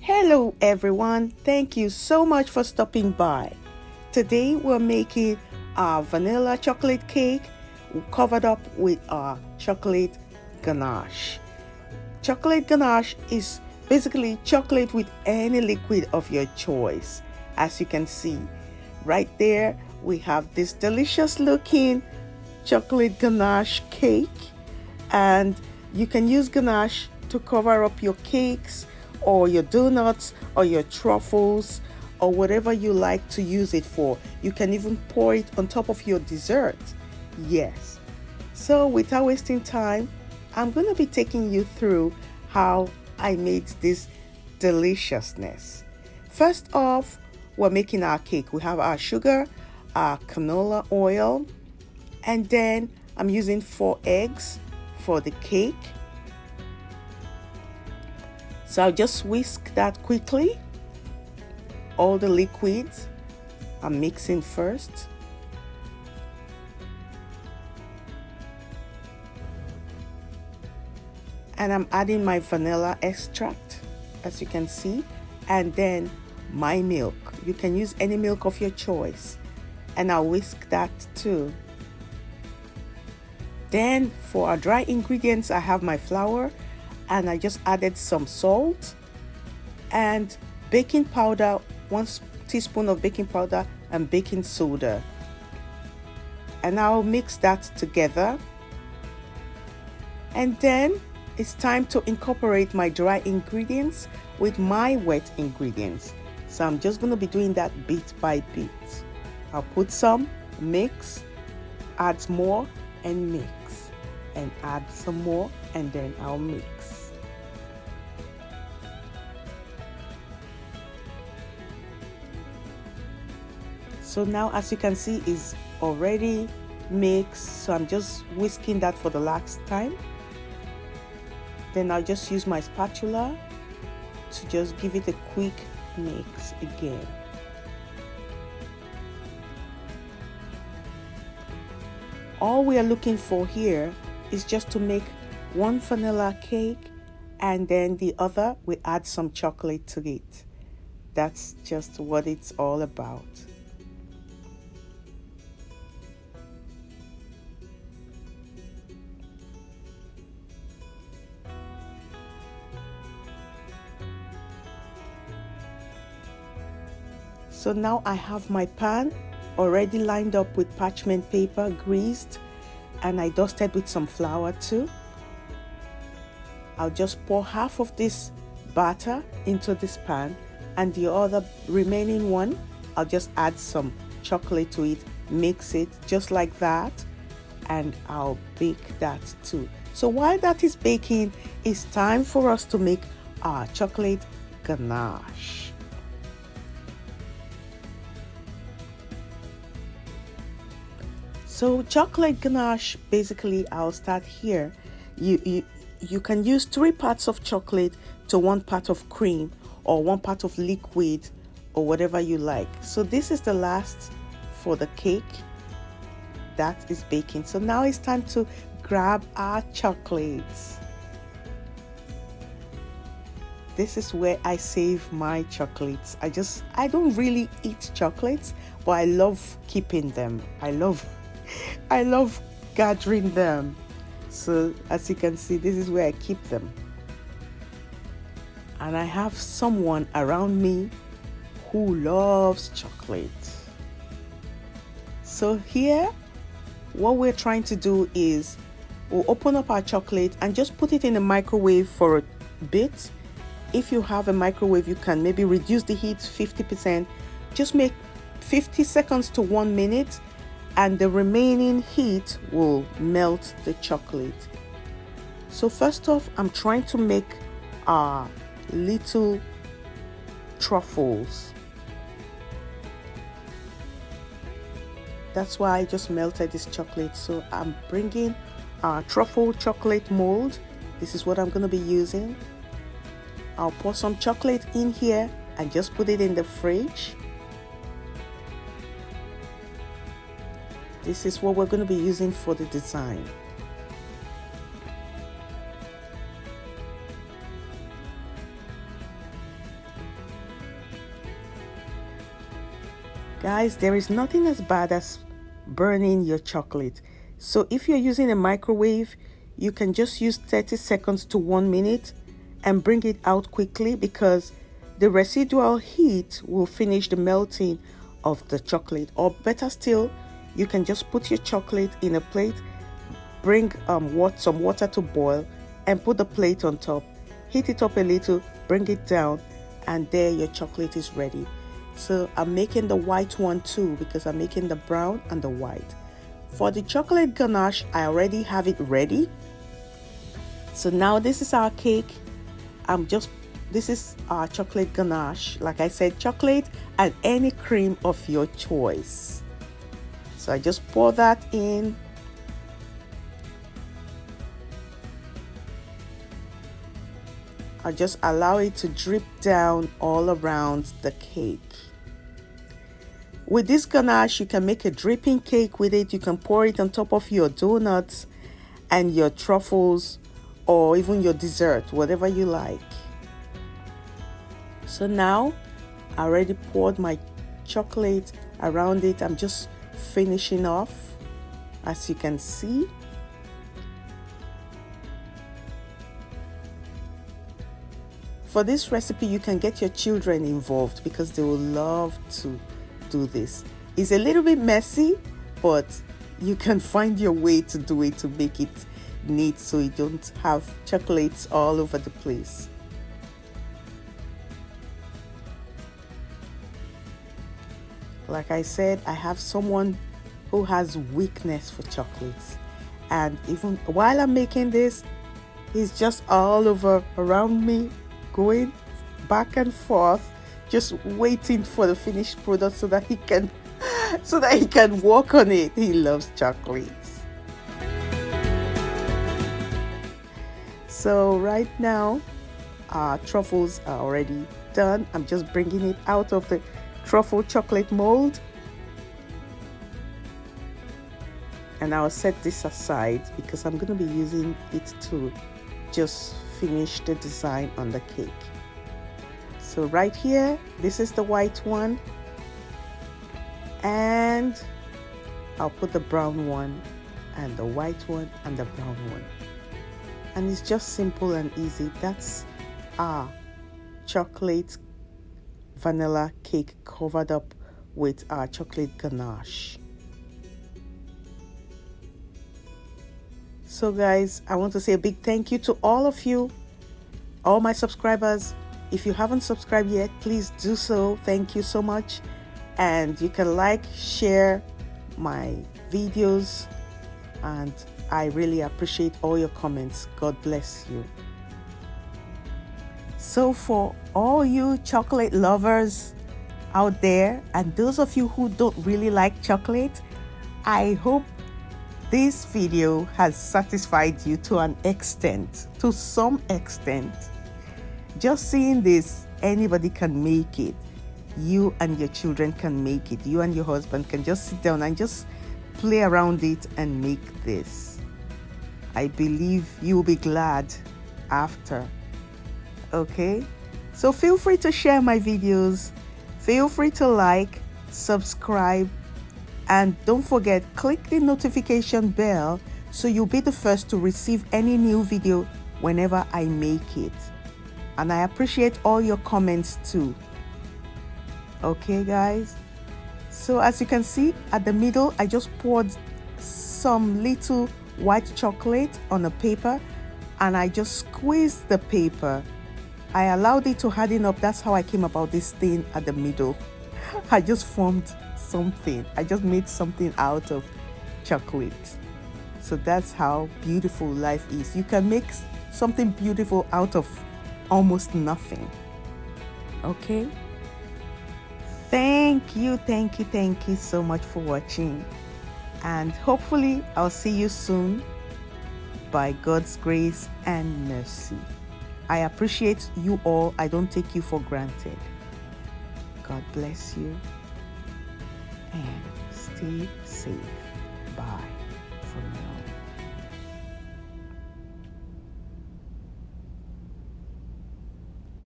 Hello everyone, thank you so much for stopping by. Today we're making our vanilla chocolate cake covered up with our chocolate ganache. Chocolate ganache is basically chocolate with any liquid of your choice. As you can see, right there we have this delicious looking chocolate ganache cake, and you can use ganache to cover up your cakes or your donuts or your truffles or whatever you like to use it for. You can even pour it on top of your dessert. Yes. So without wasting time, I'm going to be taking you through how I made this deliciousness. First off, we're making our cake. We have our sugar, our canola oil, and then I'm using 4 eggs for the cake. So I'll just whisk that quickly. All the liquids I'm mixing first. And I'm adding my vanilla extract, as you can see, and then my milk. You can use any milk of your choice. And I'll whisk that too. Then for our dry ingredients, I have my flour, and I just added some salt and baking powder, 1 teaspoon of baking powder and baking soda. And I'll mix that together. And then it's time to incorporate my dry ingredients with my wet ingredients. So I'm just going to be doing that bit by bit. I'll put some, mix, add more and mix, and add some more, and then I'll mix. So now, as you can see, is already mixed. So I'm just whisking that for the last time. Then I'll just use my spatula to just give it a quick mix again. All we are looking for here is just to make 1 vanilla cake, and then the other we add some chocolate to it. That's just what it's all about. So now I have my pan already lined up with parchment paper, greased, and I dusted with some flour too. I'll just pour half of this batter into this pan, and the other remaining one, I'll just add some chocolate to it, mix it just like that, and I'll bake that too. So while that is baking, it's time for us to make our chocolate ganache. So chocolate ganache, basically I'll start here. You can use 3 parts of chocolate to 1 part of cream, or 1 part of liquid, or whatever you like. So this is the last for the cake that is baking. So now it's time to grab our chocolates. This is where I save my chocolates. I don't really eat chocolates, but I love keeping them. I love gathering them. So as you can see, this is where I keep them. And I have someone around me who loves chocolate. So here, what we're trying to do is we'll open up our chocolate and just put it in the microwave for a bit. If you have a microwave, you can maybe reduce the heat 50%. Just make 50 seconds to 1 minute, and the remaining heat will melt the chocolate. So first off, I'm trying to make our little truffles. That's why I just melted this chocolate. So I'm bringing our truffle chocolate mold. This is what I'm going to be using. I'll pour some chocolate in here and just put it in the fridge. This is what we're going to be using for the design. Guys, there is nothing as bad as burning your chocolate. So if you're using a microwave, you can just use 30 seconds to 1 minute and bring it out quickly, because the residual heat will finish the melting of the chocolate. Or better still, you can just put your chocolate in a plate, bring some water to boil, and put the plate on top. Heat it up a little, bring it down, and there your chocolate is ready. So I'm making the white one too, because I'm making the brown and the white. For the chocolate ganache, I already have it ready. So now this is our cake. This is our chocolate ganache. Like I said, chocolate and any cream of your choice. So I just pour that in. I just allow it to drip down all around the cake. With this ganache, you can make a dripping cake with it. You can pour it on top of your donuts and your truffles, or even your dessert, whatever you like. So now I already poured my chocolate around it. I'm just finishing off, as you can see. For this recipe, you can get your children involved because they will love to do this. It's a little bit messy, but you can find your way to do it to make it neat so you don't have chocolates all over the place. Like I said, I have someone who has weakness for chocolates, and even while I'm making this, he's just all over around me, going back and forth, just waiting for the finished product so that he can work on it. He loves chocolates. So right now our truffles are already done. I'm just bringing it out of the truffle chocolate mold, and I'll set this aside because I'm going to be using it to just finish the design on the cake. So right here, this is the white one, and I'll put the brown one and the white one and the brown one, and it's just simple and easy. That's our chocolate vanilla cake covered up with our chocolate ganache. So guys, I want to say a big thank you to all of you, all my subscribers. If you haven't subscribed yet, please do so. Thank you so much. And you can like, share my videos, and I really appreciate all your comments. God bless you. So for all you chocolate lovers out there, and those of you who don't really like chocolate, I hope this video has satisfied you to an extent, to some extent. Just seeing this, anybody can make it. You and your children can make it. You and your husband can just sit down and just play around it and make this. I believe you will be glad after. Okay? So feel free to share my videos. Feel free to like, subscribe, and don't forget, click the notification bell so you'll be the first to receive any new video whenever I make it. And I appreciate all your comments too. Okay guys, so as you can see at the middle, I just poured some little white chocolate on a paper, and I just squeezed the paper. I allowed it to harden up. That's how I came about this thing at the middle. I just formed something. I just made something out of chocolate. So that's how beautiful life is. You can make something beautiful out of almost nothing. Okay? Thank you so much for watching, and hopefully I'll see you soon by God's grace and mercy. I appreciate you all. I don't take you for granted. God bless you and stay safe. Bye.